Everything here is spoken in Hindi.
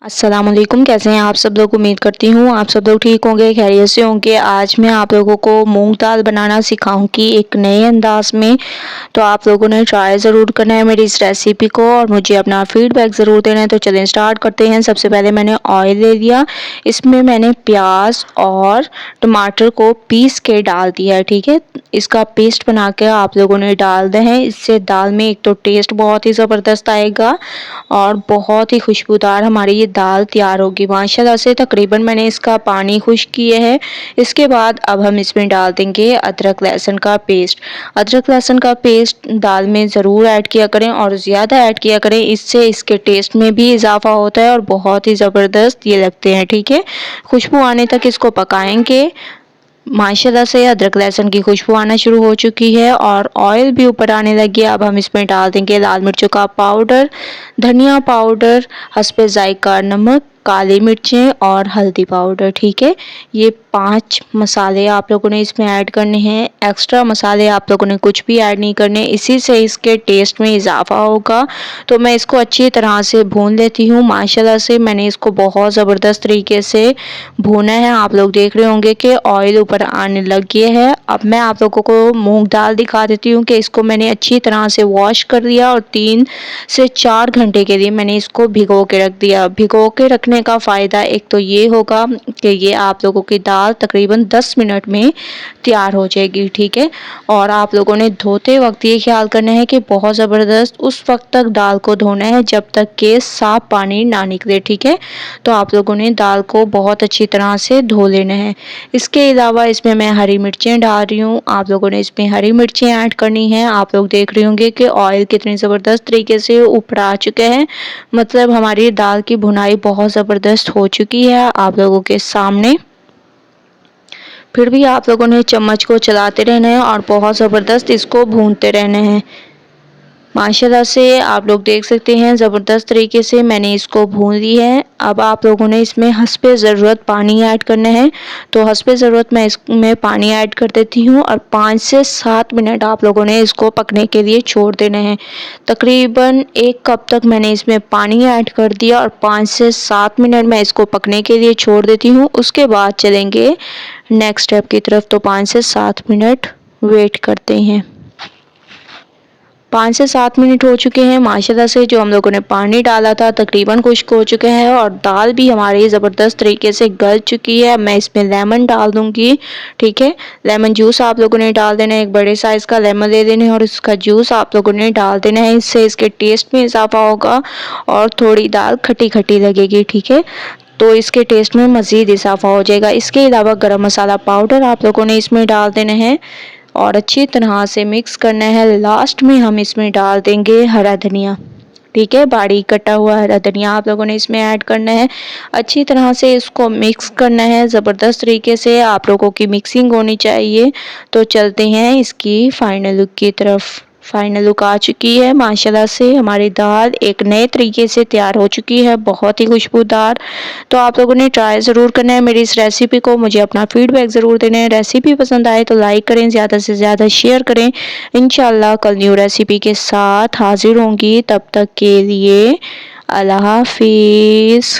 अस्सलामुअलैकुम, कैसे हैं आप सब लोग। उम्मीद करती हूँ आप सब लोग ठीक होंगे, खैरियत से होंगे। आज मैं आप लोगों को मूंग दाल बनाना सिखाऊंगी एक नए अंदाज में। तो आप लोगों ने ट्राई ज़रूर करना है मेरी इस रेसिपी को और मुझे अपना फीडबैक ज़रूर देना है। तो चलें स्टार्ट करते हैं। सबसे पहले मैंने ऑयल ले लिया, इसमें मैंने प्याज और टमाटर को पीस के डाल दिया है। ठीक है, इसका पेस्ट बना के आप लोगों ने डाल दें हैं। इससे दाल में एक तो टेस्ट बहुत ही ज़बरदस्त आएगा और बहुत ही खुशबूदार हमारी ये दाल तैयार होगी माशाल्लाह से। तकरीबन मैंने इसका पानी खुश्क किया है। इसके बाद अब हम इसमें डाल देंगे अदरक लहसुन का पेस्ट। अदरक लहसुन का पेस्ट दाल में ज़रूर ऐड किया करें और ज़्यादा ऐड किया करें, इससे इसके टेस्ट में भी इजाफा होता है और बहुत ही ज़बरदस्त ये लगते हैं। ठीक है, खुशबू आने तक इसको पकाएंगे। माशाल्लाह से अदरक लहसुन की खुशबू आना शुरू हो चुकी है और ऑयल भी ऊपर आने लगी है। अब हम इसमें डाल देंगे लाल मिर्चों का पाउडर, धनिया पाउडर, हस्बे जायका नमक, काली मिर्चें और हल्दी पाउडर। ठीक है, ये 5 मसाले आप लोगों ने इसमें ऐड करने हैं। एक्स्ट्रा मसाले आप लोगों ने कुछ भी ऐड नहीं करने, इसी से इसके टेस्ट में इजाफा होगा। तो मैं इसको अच्छी तरह से भून लेती हूँ। माशाल्लाह से मैंने इसको बहुत ज़बरदस्त तरीके से भूना है। आप लोग देख रहे होंगे कि ऑयल ऊपर आने लग गया है। अब मैं आप लोगों को मूंग दाल दिखा देती हूँ कि इसको मैंने अच्छी तरह से वॉश कर दिया और 3 से 4 घंटे के लिए मैंने इसको भिगो के रख दिया। भिगो के रखने का फ़ायदा एक तो ये होगा कि ये आप लोगों की दाल तकरीबन 10 मिनट में तैयार हो जाएगी। ठीक है, और आप लोगों ने धोते वक्त ये ख्याल करना है कि बहुत ज़बरदस्त उस वक्त तक दाल को धोना है जब तक कि साफ़ पानी ना निकले। ठीक है, तो आप लोगों ने दाल को बहुत अच्छी तरह से धो लेना है। इसके अलावा इसमें मैं हरी मिर्चें डाल रही हूँ। आप लोगों ने इसमें हरी मिर्चें ऐड करनी है। आप लोग देख रहे होंगे कि ऑयल कितनी ज़बरदस्त तरीके से ऊपर आ चुका है, मतलब हमारी दाल की भुनाई बहुत ज़बरदस्त हो चुकी है आप लोगों के सामने। फिर भी आप लोगों ने चम्मच को चलाते रहना है और बहुत ज़बरदस्त इसको भूनते रहना है। माशाल्लाह से आप लोग देख सकते हैं ज़बरदस्त तरीके से मैंने इसको भून ली है। अब आप लोगों ने इसमें हस्बे ज़रूरत पानी ऐड करना है। तो हस्बे ज़रूरत मैं इसमें पानी ऐड कर देती हूँ और 5 से 7 मिनट आप लोगों ने इसको पकने के लिए छोड़ देना है। तकरीबन 1 कप तक मैंने इसमें पानी ऐड कर दिया और 5 से 7 मिनट मैं इसको पकने के लिए छोड़ देती हूँ। उसके बाद चलेंगे नेक्स्ट स्टेप की तरफ। तो 5 से 7 मिनट वेट करते हैं। 5 से 7 मिनट हो चुके हैं। माशाल्लाह से जो हम लोगों ने पानी डाला था तकरीबन खुश्क हो चुका है और दाल भी हमारी ज़बरदस्त तरीके से गल चुकी है। मैं इसमें लेमन डाल दूंगी। ठीक है, लेमन जूस आप लोगों ने डाल देना है। एक बड़े साइज़ का लेमन ले लेना है और इसका जूस आप लोगों ने डाल देना है। इससे इसके टेस्ट में इजाफा होगा और थोड़ी दाल खट्टी खट्टी लगेगी। ठीक है, तो इसके टेस्ट में मज़ीद इजाफा हो जाएगा। इसके अलावा गरम मसाला पाउडर आप लोगों ने इसमें डाल देना है और अच्छी तरह से मिक्स करना है। लास्ट में हम इसमें डाल देंगे हरा धनिया। ठीक है, बारीक कटा हुआ हरा धनिया आप लोगों ने इसमें ऐड करना है। अच्छी तरह से इसको मिक्स करना है ज़बरदस्त तरीके से। आप लोगों की मिक्सिंग होनी चाहिए। तो चलते हैं इसकी फाइनल लुक की तरफ। फाइनल लुक आ चुकी है। माशाल्लाह से हमारी दाल एक नए तरीके से तैयार हो चुकी है, बहुत ही खुशबूदार। तो आप लोगों ने ट्राई ज़रूर करना है मेरी इस रेसिपी को। मुझे अपना फीडबैक ज़रूर देना है। रेसिपी पसंद आए तो लाइक करें, ज़्यादा से ज़्यादा शेयर करें। इंशाल्लाह कल न्यू रेसिपी के साथ हाजिर होंगी। तब तक के लिए अल्लाह हाफिज़।